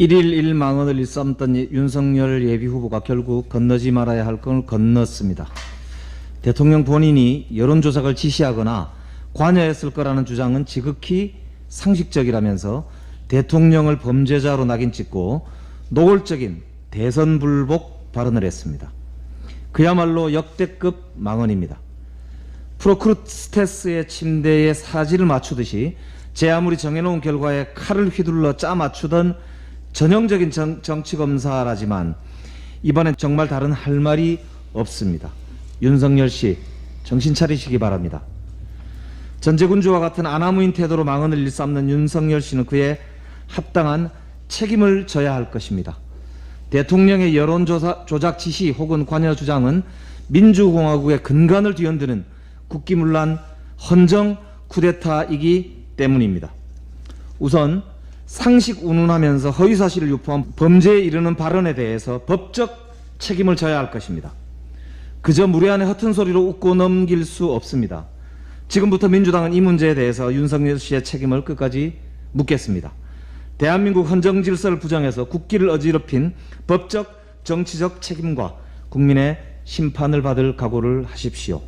일일 일망언을 일삼던 윤석열 예비후보가 결국 건너지 말아야 할 걸 건넜습니다. 대통령 본인이 여론조작을 지시하거나 관여했을 거라는 주장은 지극히 상식적이라면서 대통령을 범죄자로 낙인 찍고 노골적인 대선 불복 발언을 했습니다. 그야말로 역대급 망언입니다. 프로크루스테스의 침대에 사지를 맞추듯이 제 아무리 정해놓은 결과에 칼을 휘둘러 짜 맞추던 전형적인 정치검사라지만 이번엔 정말 다른 할 말이 없습니다. 윤석열 씨, 정신 차리시기 바랍니다. 전제군주와 같은 아나무인 태도로 망언을 일삼는 윤석열 씨는 그에 합당한 책임을 져야 할 것입니다. 대통령의 여론조작 지시 혹은 관여 주장은 민주공화국의 근간을 뒤흔드는 국기문란 헌정 쿠데타이기 때문입니다. 우선 상식 운운하면서 허위사실을 유포한 범죄에 이르는 발언에 대해서 법적 책임을 져야 할 것입니다. 그저 무례한의 허튼 소리로 웃고 넘길 수 없습니다. 지금부터 민주당은 이 문제에 대해서 윤석열 씨의 책임을 끝까지 묻겠습니다. 대한민국 헌정 질서를 부정해서 국기를 어지럽힌 법적 정치적 책임과 국민의 심판을 받을 각오를 하십시오.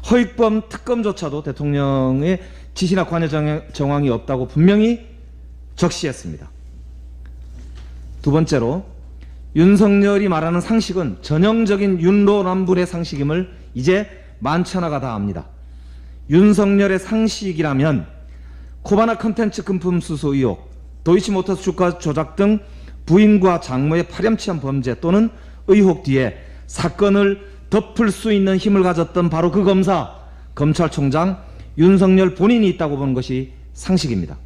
허익범 특검조차도 대통령의 지시나 관여 정황이 없다고 분명히 적시했습니다. 두 번째로 윤석열이 말하는 상식은 전형적인 윤로남불의 상식임을 이제 만천하가 다 압니다. 윤석열의 상식이라면 코바나 컨텐츠 금품 수수 의혹, 도이치모터스 주가 조작 등 부인과 장모의 파렴치한 범죄 또는 의혹 뒤에 사건을 덮을 수 있는 힘을 가졌던 바로 그 검사, 검찰총장 윤석열 본인이 있다고 보는 것이 상식입니다.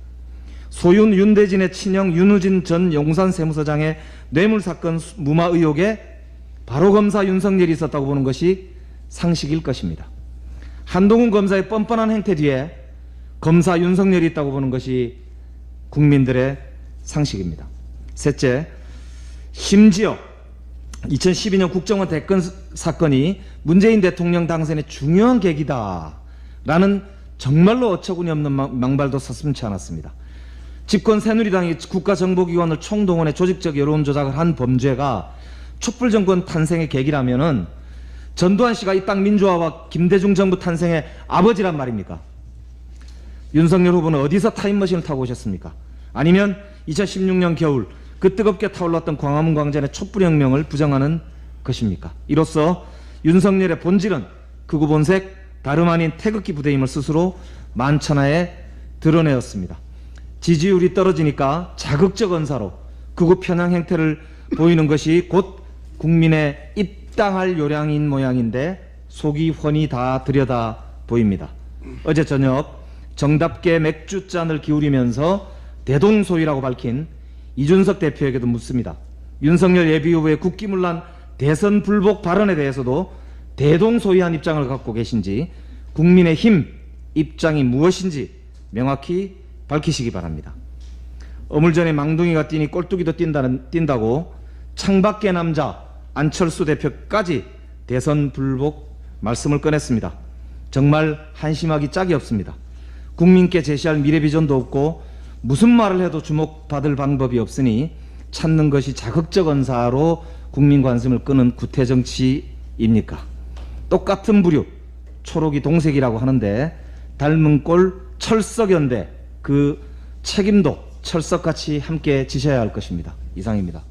소윤 윤대진의 친형 윤우진 전 용산세무서장의 뇌물사건 무마 의혹에 바로 검사 윤석열이 있었다고 보는 것이 상식일 것입니다. 한동훈 검사의 뻔뻔한 행태 뒤에 검사 윤석열이 있다고 보는 것이 국민들의 상식입니다. 셋째, 심지어 2012년 국정원 대권 사건이 문재인 대통령 당선의 중요한 계기다라는 정말로 어처구니 없는 망발도 서슴지 않았습니다. 집권 새누리당이 국가정보기관을 총동원해 조직적 여론조작을 한 범죄가 촛불정권 탄생의 계기라면은 전두환 씨가 이 땅 민주화와 김대중 정부 탄생의 아버지란 말입니까? 윤석열 후보는 어디서 타임머신을 타고 오셨습니까? 아니면 2016년 겨울 그 뜨겁게 타올랐던 광화문 광장의 촛불혁명을 부정하는 것입니까? 이로써 윤석열의 본질은 극우 본색 다름 아닌 태극기 부대임을 스스로 만천하에 드러내었습니다. 지지율이 떨어지니까 자극적 언사로 극우 편향 행태를 보이는 것이 곧 국민의 입당할 요량인 모양인데 속이 훤히 다 들여다 보입니다. 어제 저녁 정답게 맥주잔을 기울이면서 대동소이라고 밝힌 이준석 대표에게도 묻습니다. 윤석열 예비후보의 국기문란 대선 불복 발언에 대해서도 대동소이한 입장을 갖고 계신지 국민의힘 입장이 무엇인지 명확히 밝히시기 바랍니다. 어물전에 망둥이가 뛰니 꼴뚜기도 뛴다고 창밖의 남자 안철수 대표까지 대선 불복 말씀을 꺼냈습니다. 정말 한심하기 짝이 없습니다. 국민께 제시할 미래 비전도 없고 무슨 말을 해도 주목받을 방법이 없으니 찾는 것이 자극적 언사로 국민 관심을 끄는 구태정치입니까? 똑같은 부류 초록이 동색이라고 하는데 닮은 꼴 철석연대 그 책임도 철석같이 함께 지셔야 할 것입니다. 이상입니다.